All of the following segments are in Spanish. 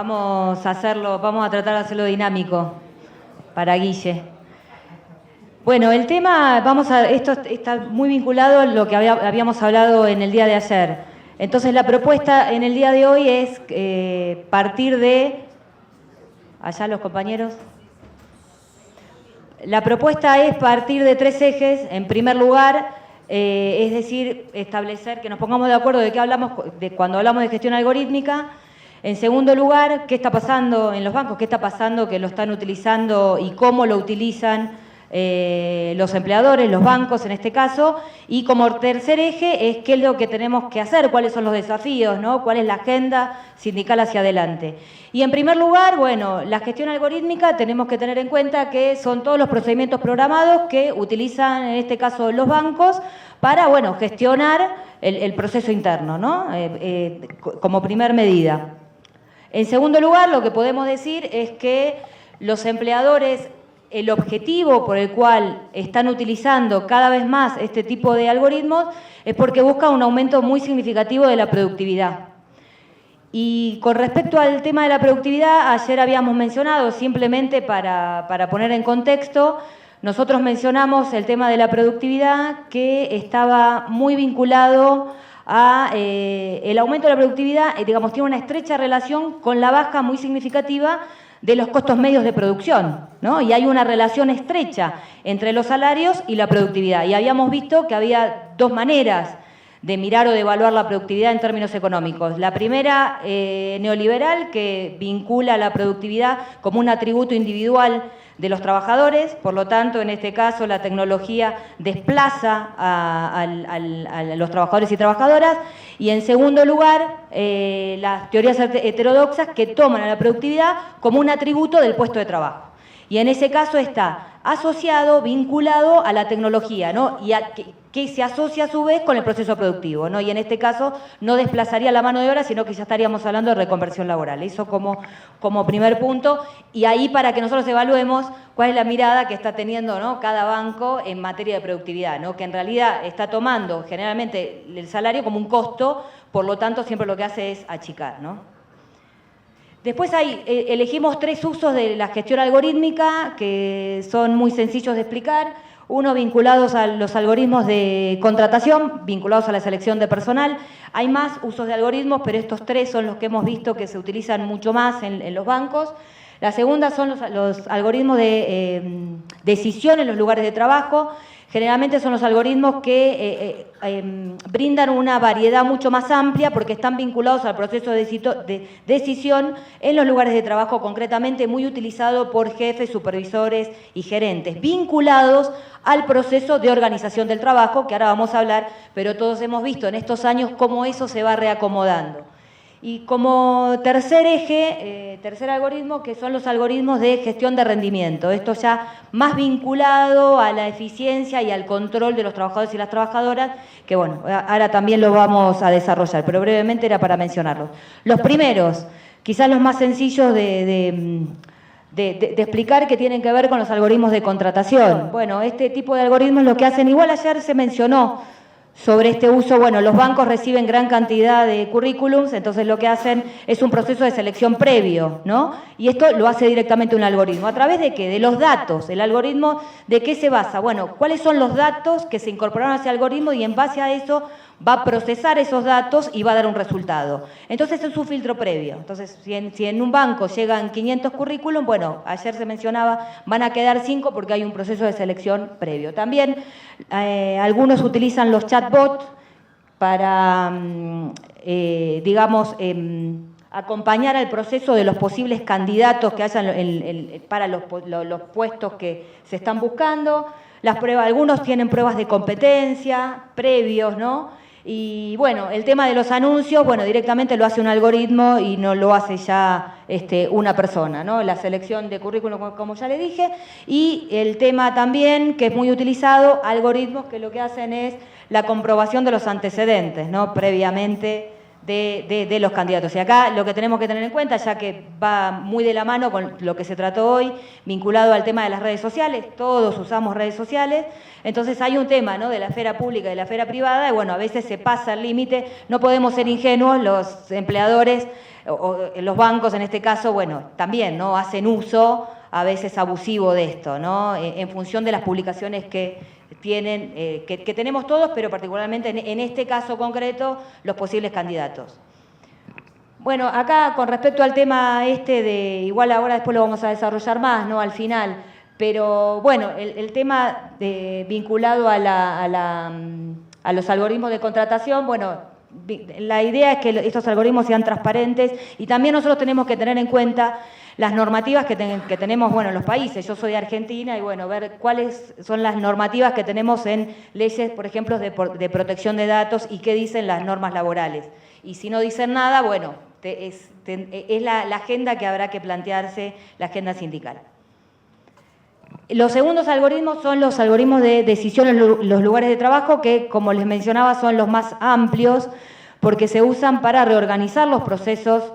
Vamos a tratar de hacerlo dinámico para Guille. Bueno, el tema, esto está muy vinculado a lo que habíamos hablado en el día de ayer. Entonces la propuesta en el día de hoy es partir de... Allá los compañeros. La propuesta es partir de 3 ejes. En primer lugar, es decir, establecer que nos pongamos de acuerdo de qué hablamos cuando hablamos de gestión algorítmica. En segundo lugar, qué está pasando en los bancos, qué está pasando que lo están utilizando y cómo lo utilizan los empleadores, los bancos en este caso. Y como tercer eje es qué es lo que tenemos que hacer, cuáles son los desafíos, ¿no? Cuál es la agenda sindical hacia adelante. Y en primer lugar, bueno, la gestión algorítmica tenemos que tener en cuenta que son todos los procedimientos programados que utilizan en este caso los bancos para, bueno, gestionar el proceso interno, ¿no? Como primer medida. En segundo lugar, lo que podemos decir es que los empleadores, el objetivo por el cual están utilizando cada vez más este tipo de algoritmos es porque buscan un aumento muy significativo de la productividad. Y con respecto al tema de la productividad, ayer habíamos mencionado, simplemente para poner en contexto, nosotros mencionamos el tema de la productividad que estaba muy vinculado a el aumento de la productividad, digamos, tiene una estrecha relación con la baja muy significativa de los costos medios de producción, ¿no? Y hay una relación estrecha entre los salarios y la productividad. Y habíamos visto que había 2 maneras de mirar o de evaluar la productividad en términos económicos. La primera, neoliberal, que vincula la productividad como un atributo individual de los trabajadores, por lo tanto, en este caso, la tecnología desplaza a los trabajadores y trabajadoras. Y en segundo lugar, las teorías heterodoxas que toman a la productividad como un atributo del puesto de trabajo. Y en ese caso está asociado, vinculado a la tecnología, ¿no? Y que se asocia a su vez con el proceso productivo, ¿no? Y en este caso no desplazaría la mano de obra, sino que ya estaríamos hablando de reconversión laboral. Eso como primer punto. Y ahí para que nosotros evaluemos cuál es la mirada que está teniendo, ¿no?, cada banco en materia de productividad, ¿no? Que en realidad está tomando generalmente el salario como un costo, por lo tanto siempre lo que hace es achicar, ¿no? Después elegimos 3 usos de la gestión algorítmica que son muy sencillos de explicar. Uno, vinculados a los algoritmos de contratación, vinculados a la selección de personal. Hay más usos de algoritmos, pero estos 3 son los que hemos visto que se utilizan mucho más en los bancos. La segunda son los algoritmos de decisión en los lugares de trabajo. Generalmente son los algoritmos que brindan una variedad mucho más amplia porque están vinculados al proceso de decisión en los lugares de trabajo, concretamente muy utilizado por jefes, supervisores y gerentes, vinculados al proceso de organización del trabajo, que ahora vamos a hablar, pero todos hemos visto en estos años cómo eso se va reacomodando. Y como tercer eje, tercer algoritmo, que son los algoritmos de gestión de rendimiento. Esto ya más vinculado a la eficiencia y al control de los trabajadores y las trabajadoras, que bueno, ahora también lo vamos a desarrollar, pero brevemente era para mencionarlos. Los primeros, quizás los más sencillos de explicar, que tienen que ver con los algoritmos de contratación. Bueno, este tipo de algoritmos lo que hacen, igual ayer se mencionó sobre este uso, bueno, los bancos reciben gran cantidad de currículums, entonces lo que hacen es un proceso de selección previo, ¿no? Y esto lo hace directamente un algoritmo. ¿A través de qué? De los datos. ¿El algoritmo de qué se basa? Bueno, ¿cuáles son los datos que se incorporaron a ese algoritmo? Y en base a eso va a procesar esos datos y va a dar un resultado. Entonces es un filtro previo. Entonces, si en un banco llegan 500 currículums, bueno, ayer se mencionaba, van a quedar 5 porque hay un proceso de selección previo. También algunos utilizan los chatbots para, digamos, acompañar al proceso de los posibles candidatos que hayan para los puestos que se están buscando. Las pruebas, algunos tienen pruebas de competencia previos, ¿no? Y bueno, el tema de los anuncios, bueno, directamente lo hace un algoritmo y no lo hace ya una persona, ¿no? La selección de currículum, como ya le dije, y el tema también, que es muy utilizado, algoritmos que lo que hacen es la comprobación de los antecedentes, ¿no?, previamente de los candidatos. Y acá lo que tenemos que tener en cuenta, ya que va muy de la mano con lo que se trató hoy, vinculado al tema de las redes sociales, todos usamos redes sociales, entonces hay un tema, ¿no?, de la esfera pública y de la esfera privada, y bueno, a veces se pasa el límite, no podemos ser ingenuos, los empleadores, o los bancos en este caso, bueno, también, ¿no?, hacen uso a veces abusivo de esto, ¿no?, en función de las publicaciones que tienen, que tenemos todos, pero particularmente en este caso concreto, los posibles candidatos. Bueno, acá con respecto al tema de, igual ahora después lo vamos a desarrollar más, ¿no?, al final, pero bueno, el tema vinculado a los algoritmos de contratación, bueno, la idea es que estos algoritmos sean transparentes y también nosotros tenemos que tener en cuenta las normativas que tenemos, bueno, en los países. Yo soy de Argentina y, bueno, ver cuáles son las normativas que tenemos en leyes, por ejemplo, de protección de datos y qué dicen las normas laborales. Y si no dicen nada, bueno, es la agenda que habrá que plantearse, la agenda sindical. Los segundos algoritmos son los algoritmos de decisión en los lugares de trabajo, que, como les mencionaba, son los más amplios porque se usan para reorganizar los procesos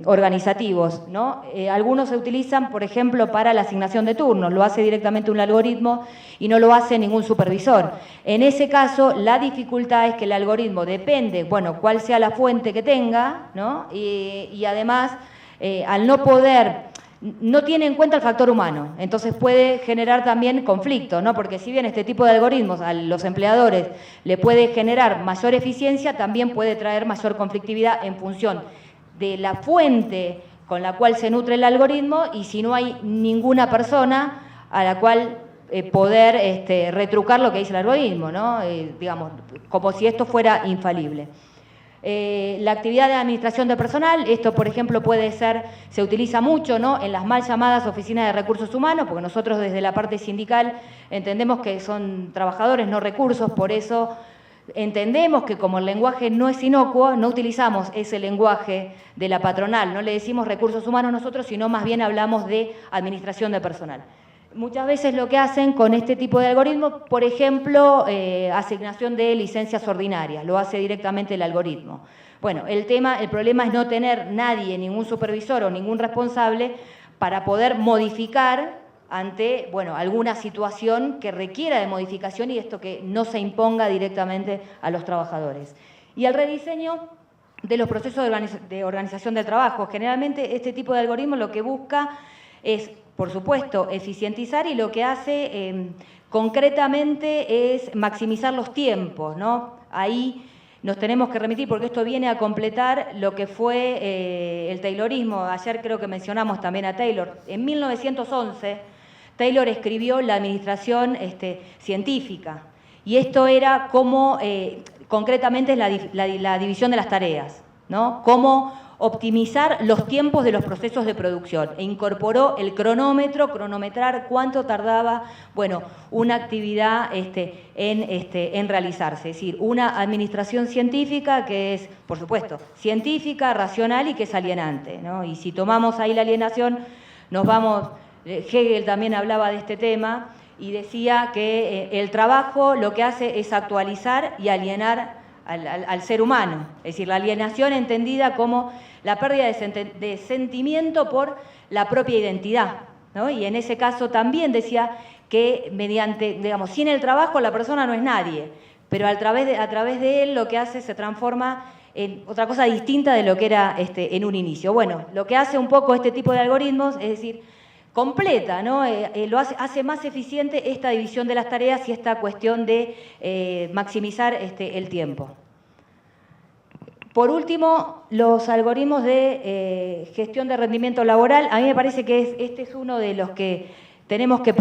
organizativos, ¿no? Algunos se utilizan, por ejemplo, para la asignación de turnos, lo hace directamente un algoritmo y no lo hace ningún supervisor. En ese caso, la dificultad es que el algoritmo depende, bueno, cuál sea la fuente que tenga, ¿no? Y además, al no poder, no tiene en cuenta el factor humano, entonces puede generar también conflicto, ¿no? Porque si bien este tipo de algoritmos a los empleadores le puede generar mayor eficiencia, también puede traer mayor conflictividad en función de la fuente con la cual se nutre el algoritmo y si no hay ninguna persona a la cual poder retrucar lo que dice el algoritmo, ¿no? Digamos, como si esto fuera infalible. La actividad de administración de personal, esto por ejemplo puede ser, se utiliza mucho, ¿no?, en las mal llamadas oficinas de recursos humanos, porque nosotros desde la parte sindical entendemos que son trabajadores, no recursos, por eso entendemos que como el lenguaje no es inocuo, no utilizamos ese lenguaje de la patronal, no le decimos recursos humanos nosotros, sino más bien hablamos de administración de personal. Muchas veces lo que hacen con este tipo de algoritmos, por ejemplo, asignación de licencias ordinarias, lo hace directamente el algoritmo. Bueno, el problema es no tener nadie, ningún supervisor o ningún responsable para poder modificar ante, bueno, alguna situación que requiera de modificación y esto que no se imponga directamente a los trabajadores. Y el rediseño de los procesos de organización del trabajo. Generalmente este tipo de algoritmo lo que busca es, por supuesto, eficientizar y lo que hace concretamente es maximizar los tiempos, ¿no? Ahí nos tenemos que remitir porque esto viene a completar lo que fue el taylorismo. Ayer creo que mencionamos también a Taylor. En 1911, Taylor escribió la administración científica y esto era como, concretamente, la división de las tareas, ¿no? Cómo optimizar los tiempos de los procesos de producción e incorporó el cronómetro, cronometrar cuánto tardaba, bueno, una actividad en realizarse. Es decir, una administración científica que es, por supuesto, científica, racional y que es alienante, ¿no? Y si tomamos ahí la alienación, nos vamos, Hegel también hablaba de este tema y decía que el trabajo lo que hace es actualizar y alienar al ser humano, es decir, la alienación entendida como la pérdida de sentimiento por la propia identidad, ¿no? Y en ese caso también decía que mediante, digamos, sin el trabajo la persona no es nadie, pero a través de él lo que hace se transforma en otra cosa distinta de lo que era en un inicio. Bueno, lo que hace un poco este tipo de algoritmos es decir, completa, ¿no? Hace más eficiente esta división de las tareas y esta cuestión de maximizar el tiempo. Por último, los algoritmos de gestión de rendimiento laboral. A mí me parece que este es uno de los que tenemos que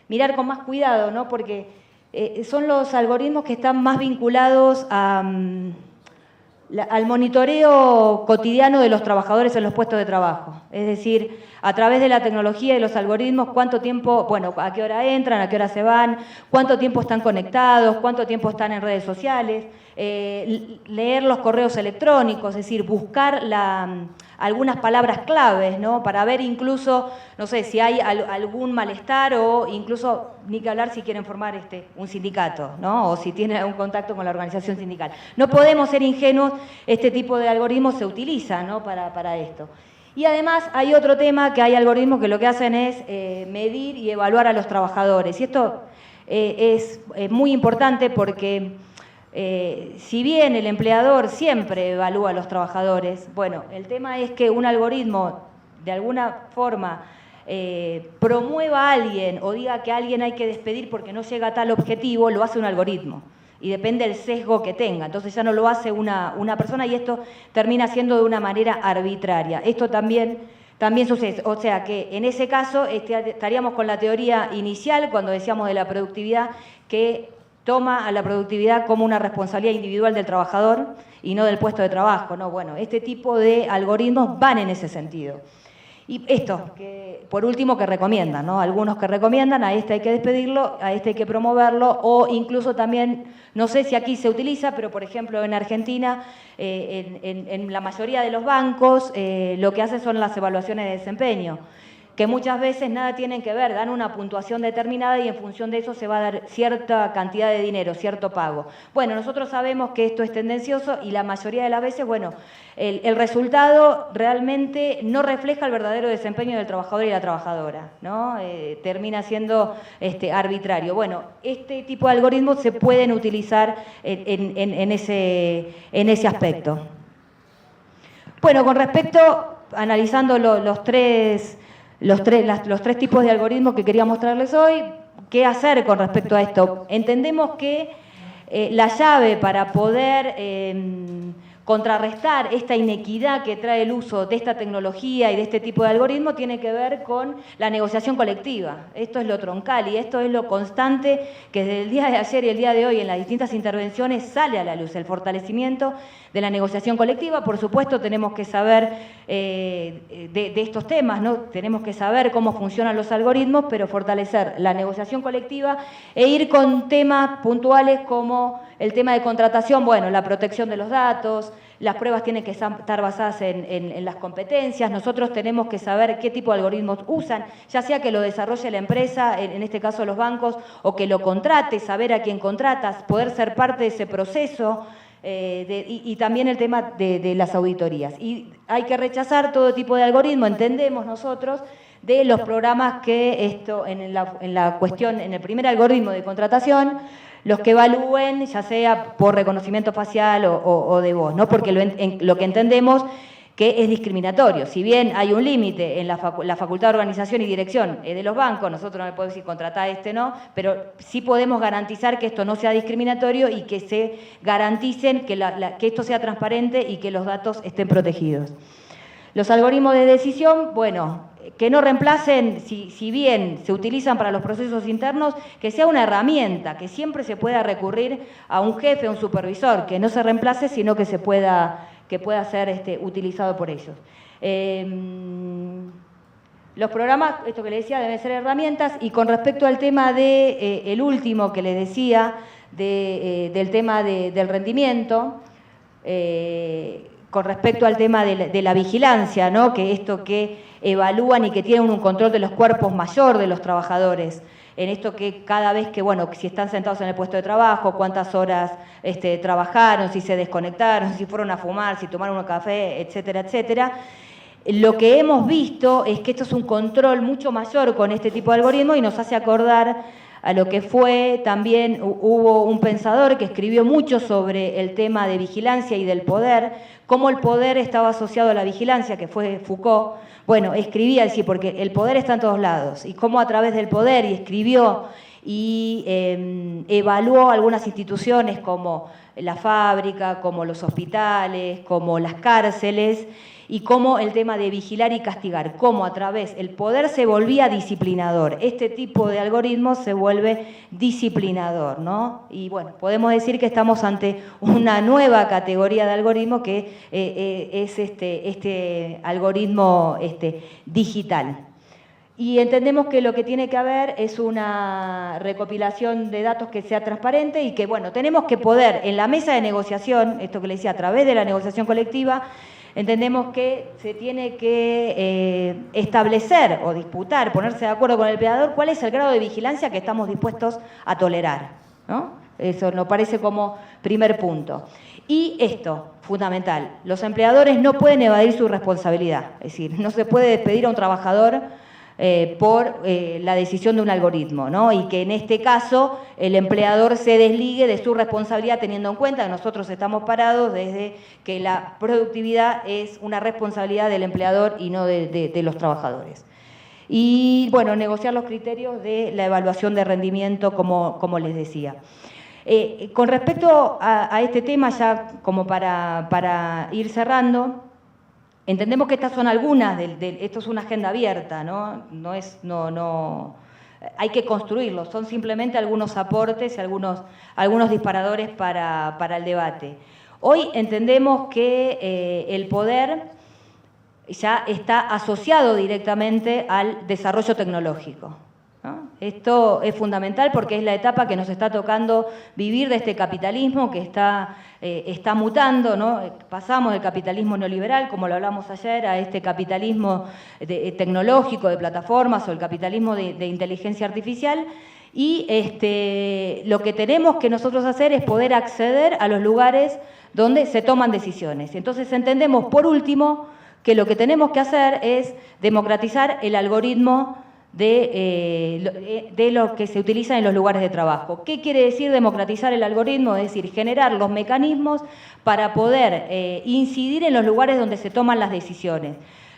mirar con más cuidado, ¿no? Porque son los algoritmos que están más vinculados al monitoreo cotidiano de los trabajadores en los puestos de trabajo. Es decir, a través de la tecnología y los algoritmos, cuánto tiempo, bueno, a qué hora entran, a qué hora se van, cuánto tiempo están conectados, cuánto tiempo están en redes sociales, leer los correos electrónicos, es decir, buscar algunas palabras claves, ¿no? Para ver incluso, no sé, si hay algún malestar o incluso, ni que hablar si quieren formar un sindicato, ¿no? O si tienen algún contacto con la organización sindical. No podemos ser ingenuos, este tipo de algoritmos se utiliza, ¿no? para esto. Y además hay otro tema, que hay algoritmos que lo que hacen es medir y evaluar a los trabajadores. Y esto es muy importante porque si bien el empleador siempre evalúa a los trabajadores, bueno, el tema es que un algoritmo de alguna forma promueva a alguien o diga que a alguien hay que despedir porque no llega a tal objetivo, lo hace un algoritmo. Y depende del sesgo que tenga. Entonces ya no lo hace una persona y esto termina siendo de una manera arbitraria. Esto también sucede. O sea que en ese caso estaríamos con la teoría inicial cuando decíamos de la productividad, que toma a la productividad como una responsabilidad individual del trabajador y no del puesto de trabajo, ¿no? Bueno, este tipo de algoritmos van en ese sentido. Y esto, que por último, que recomiendan, ¿no? Algunos que recomiendan, a este hay que despedirlo, a este hay que promoverlo, o incluso también, no sé si aquí se utiliza, pero por ejemplo en Argentina, en la mayoría de los bancos, lo que hacen son las evaluaciones de desempeño, que muchas veces nada tienen que ver, dan una puntuación determinada y en función de eso se va a dar cierta cantidad de dinero, cierto pago. Bueno, nosotros sabemos que esto es tendencioso y la mayoría de las veces, bueno, el resultado realmente no refleja el verdadero desempeño del trabajador y la trabajadora, ¿no? Termina siendo arbitrario. Bueno, este tipo de algoritmos se pueden utilizar en ese aspecto. Bueno, con respecto, analizando los tres tipos de algoritmos que quería mostrarles hoy, ¿qué hacer con respecto a esto? Entendemos que la llave para poder contrarrestar esta inequidad que trae el uso de esta tecnología y de este tipo de algoritmos tiene que ver con la negociación colectiva. Esto es lo troncal y esto es lo constante que desde el día de ayer y el día de hoy en las distintas intervenciones sale a la luz, el fortalecimiento de la negociación colectiva. Por supuesto, tenemos que saber de estos temas, ¿no? Tenemos que saber cómo funcionan los algoritmos, pero fortalecer la negociación colectiva e ir con temas puntuales como el tema de contratación, bueno, la protección de los datos, las pruebas tienen que estar basadas en las competencias, nosotros tenemos que saber qué tipo de algoritmos usan, ya sea que lo desarrolle la empresa, en este caso los bancos, o que lo contrate, saber a quién contratas, poder ser parte de ese proceso, y también el tema de las auditorías. Y hay que rechazar todo tipo de algoritmo, entendemos nosotros, de los programas que en la cuestión, en el primer algoritmo de contratación, los que evalúen, ya sea por reconocimiento facial o de voz, ¿no? Porque lo que entendemos que es discriminatorio. Si bien hay un límite en la Facultad de Organización y Dirección de los bancos, nosotros no le podemos decir contratar no, pero sí podemos garantizar que esto no sea discriminatorio y que se garanticen que esto sea transparente y que los datos estén protegidos. Los algoritmos de decisión, bueno, que no reemplacen, si bien se utilizan para los procesos internos, que sea una herramienta, que siempre se pueda recurrir a un jefe, a un supervisor, que no se reemplace, sino que pueda ser utilizado por ellos. Los programas, esto que le decía, deben ser herramientas, y con respecto al tema el último que le decía, del tema del rendimiento, con respecto al tema de la vigilancia, ¿no? Que esto que evalúan y que tienen un control de los cuerpos mayor de los trabajadores, en esto que cada vez que, bueno, si están sentados en el puesto de trabajo, cuántas horas trabajaron, si se desconectaron, si fueron a fumar, si tomaron un café, etcétera, etcétera. Lo que hemos visto es que esto es un control mucho mayor con este tipo de algoritmos y nos hace acordar a lo que fue también, hubo un pensador que escribió mucho sobre el tema de vigilancia y del poder, cómo el poder estaba asociado a la vigilancia, que fue Foucault. Bueno, escribía, sí, porque el poder está en todos lados, y cómo a través del poder, y escribió y evaluó algunas instituciones como la fábrica, como los hospitales, como las cárceles, y cómo el tema de vigilar y castigar, cómo a través el poder se volvía disciplinador. Este tipo de algoritmos se vuelve disciplinador, ¿no? Y bueno, podemos decir que estamos ante una nueva categoría de algoritmo que es este algoritmo digital. Y entendemos que lo que tiene que haber es una recopilación de datos que sea transparente y que, bueno, tenemos que poder en la mesa de negociación, esto que le decía, a través de la negociación colectiva, entendemos que se tiene que establecer o disputar, ponerse de acuerdo con el empleador, cuál es el grado de vigilancia que estamos dispuestos a tolerar, ¿no? Eso nos parece como primer punto. Y esto, fundamental, los empleadores no pueden evadir su responsabilidad, es decir, no se puede despedir a un trabajador por la decisión de un algoritmo, ¿no? Y que en este caso el empleador se desligue de su responsabilidad teniendo en cuenta que nosotros estamos parados desde que la productividad es una responsabilidad del empleador y no de los trabajadores. Y bueno, negociar los criterios de la evaluación de rendimiento, como les decía. Con respecto a este tema, ya como para ir cerrando, entendemos que estas son algunas, esto es una agenda abierta, ¿no? Hay que construirlo, son simplemente algunos aportes, algunos disparadores para el debate. Hoy entendemos que el poder ya está asociado directamente al desarrollo tecnológico, ¿no? Esto es fundamental porque es la etapa que nos está tocando vivir de este capitalismo que está mutando, ¿no? Pasamos del capitalismo neoliberal, como lo hablamos ayer, a este capitalismo tecnológico de plataformas o el capitalismo de inteligencia artificial. Y lo que tenemos que nosotros hacer es poder acceder a los lugares donde se toman decisiones. Entonces entendemos, por último, que lo que tenemos que hacer es democratizar el algoritmo de lo que se utiliza en los lugares de trabajo. ¿Qué quiere decir democratizar el algoritmo? Es decir, generar los mecanismos para poder incidir en los lugares donde se toman las decisiones.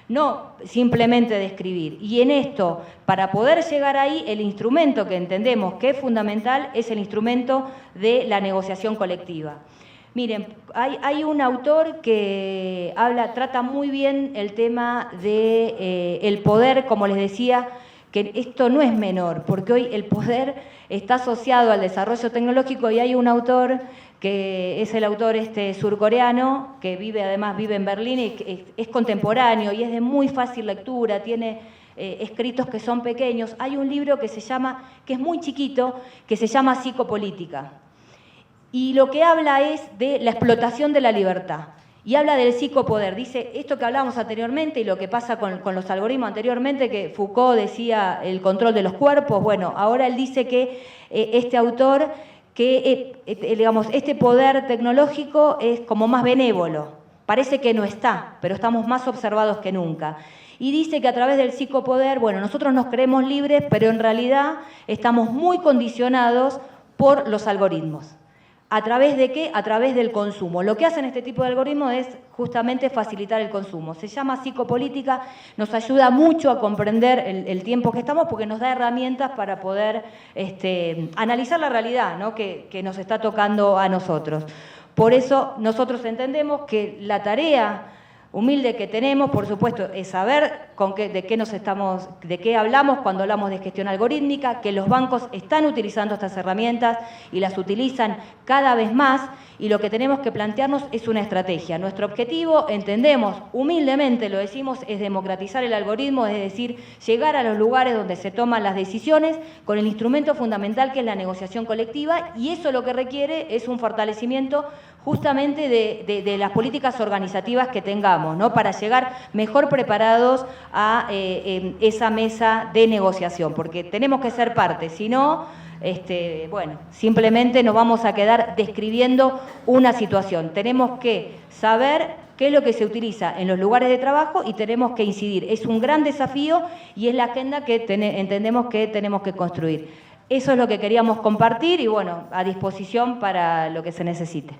No simplemente describir. Y en esto, para poder llegar ahí, el instrumento que entendemos que es fundamental es el instrumento de la negociación colectiva. Miren, hay un autor que trata muy bien el tema del poder, como les decía, que esto no es menor, porque hoy el poder está asociado al desarrollo tecnológico y hay un autor que es el autor surcoreano, que además vive en Berlín y es contemporáneo y es de muy fácil lectura, tiene escritos que son pequeños. Hay un libro que es muy chiquito, que se llama Psicopolítica. Y lo que habla es de la explotación de la libertad. Y habla del psicopoder. Dice esto que hablábamos anteriormente y lo que pasa con los algoritmos anteriormente, que Foucault decía el control de los cuerpos. Bueno, ahora él dice que este autor, que digamos, este poder tecnológico es como más benévolo. Parece que no está, pero estamos más observados que nunca. Y dice que a través del psicopoder, bueno, nosotros nos creemos libres, pero en realidad estamos muy condicionados por los algoritmos. ¿A través de qué? A través del consumo. Lo que hacen este tipo de algoritmos es justamente facilitar el consumo. Se llama psicopolítica, nos ayuda mucho a comprender el tiempo que estamos porque nos da herramientas para poder analizar la realidad, ¿no? que nos está tocando a nosotros. Por eso nosotros entendemos que la tarea humilde que tenemos, por supuesto, es saber de qué hablamos cuando hablamos de gestión algorítmica, que los bancos están utilizando estas herramientas y las utilizan cada vez más, y lo que tenemos que plantearnos es una estrategia. Nuestro objetivo, entendemos, humildemente lo decimos, es democratizar el algoritmo, es decir, llegar a los lugares donde se toman las decisiones con el instrumento fundamental que es la negociación colectiva, y eso lo que requiere es un fortalecimiento justamente de las políticas organizativas que tengamos, ¿no? Para llegar mejor preparados a esa mesa de negociación, porque tenemos que ser parte, si no, bueno, simplemente nos vamos a quedar describiendo una situación. Tenemos que saber qué es lo que se utiliza en los lugares de trabajo y tenemos que incidir. Es un gran desafío y es la agenda que entendemos que tenemos que construir. Eso es lo que queríamos compartir y bueno, a disposición para lo que se necesite.